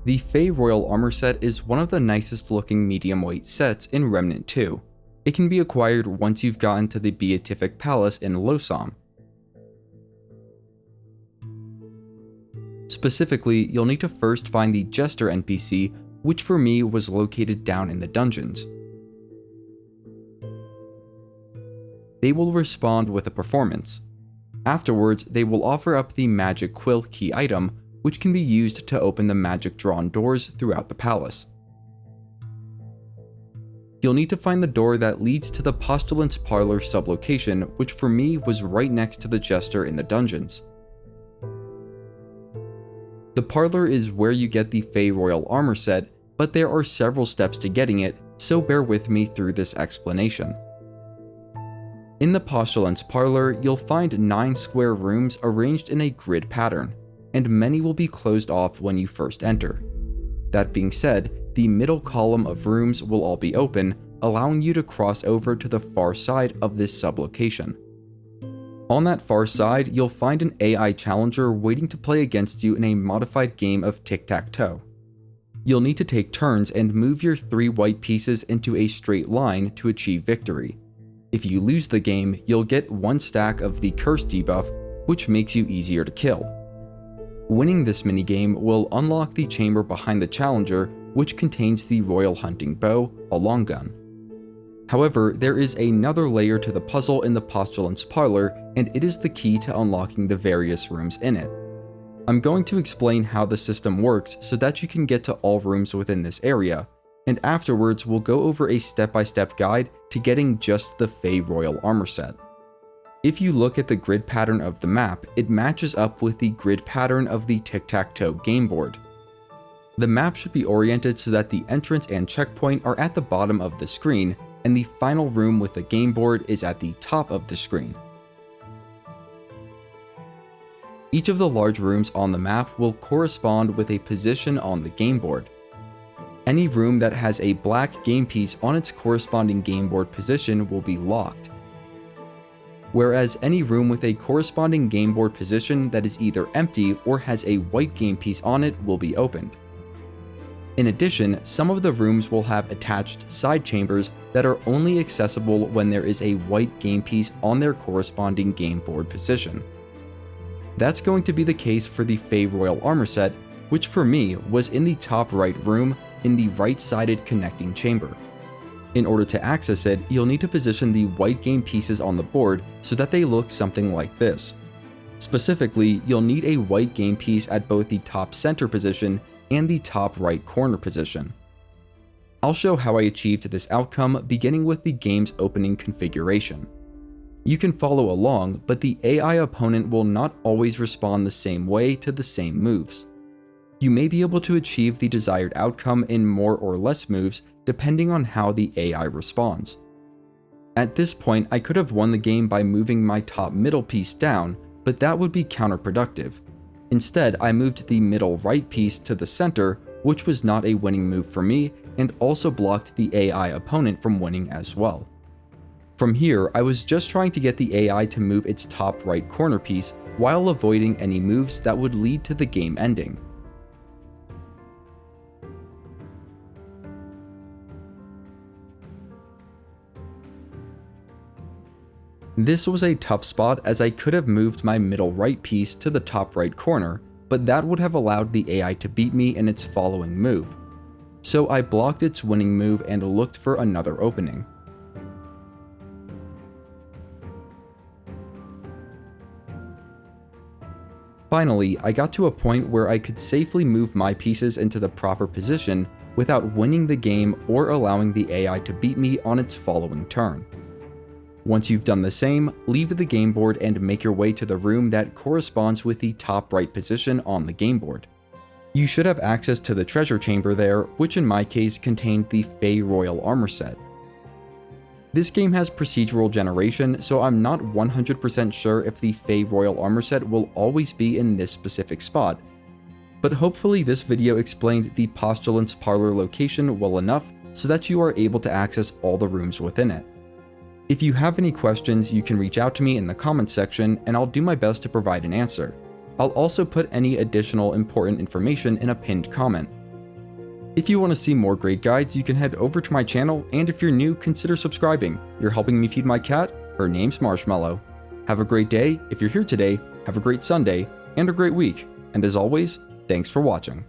The Fae Royal Armor set is one of the nicest looking medium weight sets in Remnant 2. It can be acquired once you've gotten to the Beatific Palace in Losam. Specifically, you'll need to first find the Jester NPC, which for me was located down in the dungeons. They will respond with a performance. Afterwards, they will offer up the Magic Quill key item, which can be used to open the magic drawn doors throughout the palace. You'll need to find the door that leads to the Postulant's Parlor sublocation, which for me was right next to the Jester in the dungeons. The Parlor is where you get the Fae Royal Armor set, but there are several steps to getting it, so bear with me through this explanation. In the Postulant's Parlor, you'll find 9 square rooms arranged in a grid pattern, and many will be closed off when you first enter. That being said, the middle column of rooms will all be open, allowing you to cross over to the far side of this sublocation. On that far side, you'll find an AI challenger waiting to play against you in a modified game of tic-tac-toe. You'll need to take turns and move your 3 white pieces into a straight line to achieve victory. If you lose the game, you'll get 1 stack of the curse debuff, which makes you easier to kill. Winning this minigame will unlock the chamber behind the challenger, which contains the Royal Hunting Bow, a long gun. However, there is another layer to the puzzle in the Postulant's Parlor, and it is the key to unlocking the various rooms in it. I'm going to explain how the system works so that you can get to all rooms within this area, and afterwards we'll go over a step-by-step guide to getting just the Fae Royal Armor set. If you look at the grid pattern of the map, it matches up with the grid pattern of the tic-tac-toe game board. The map should be oriented so that the entrance and checkpoint are at the bottom of the screen, and the final room with the game board is at the top of the screen. Each of the large rooms on the map will correspond with a position on the game board. Any room that has a black game piece on its corresponding game board position will be locked, whereas any room with a corresponding game board position that is either empty or has a white game piece on it will be opened. In addition, some of the rooms will have attached side chambers that are only accessible when there is a white game piece on their corresponding game board position. That's going to be the case for the Fae Royal Armor set, which for me was in the top right room in the right-sided connecting chamber. In order to access it, you'll need to position the white game pieces on the board so that they look something like this. Specifically, you'll need a white game piece at both the top center position and the top right corner position. I'll show how I achieved this outcome beginning with the game's opening configuration. You can follow along, but the AI opponent will not always respond the same way to the same moves. You may be able to achieve the desired outcome in more or less moves depending on how the AI responds. At this point, I could have won the game by moving my top middle piece down, but that would be counterproductive. Instead, I moved the middle right piece to the center, which was not a winning move for me, and also blocked the AI opponent from winning as well. From here, I was just trying to get the AI to move its top right corner piece while avoiding any moves that would lead to the game ending. This was a tough spot as I could have moved my middle right piece to the top right corner, but that would have allowed the AI to beat me in its following move. So I blocked its winning move and looked for another opening. Finally, I got to a point where I could safely move my pieces into the proper position without winning the game or allowing the AI to beat me on its following turn. Once you've done the same, leave the game board and make your way to the room that corresponds with the top right position on the game board. You should have access to the treasure chamber there, which in my case contained the Fae Royal Armor set. This game has procedural generation, so I'm not 100% sure if the Fae Royal Armor set will always be in this specific spot, but hopefully this video explained the Postulant's Parlor location well enough so that you are able to access all the rooms within it. If you have any questions, you can reach out to me in the comments section and I'll do my best to provide an answer. I'll also put any additional important information in a pinned comment. If you want to see more great guides, you can head over to my channel, and if you're new, consider subscribing. You're helping me feed my cat. Her name's Marshmallow. Have a great day. If you're here today, have a great Sunday and a great week. And as always, thanks for watching.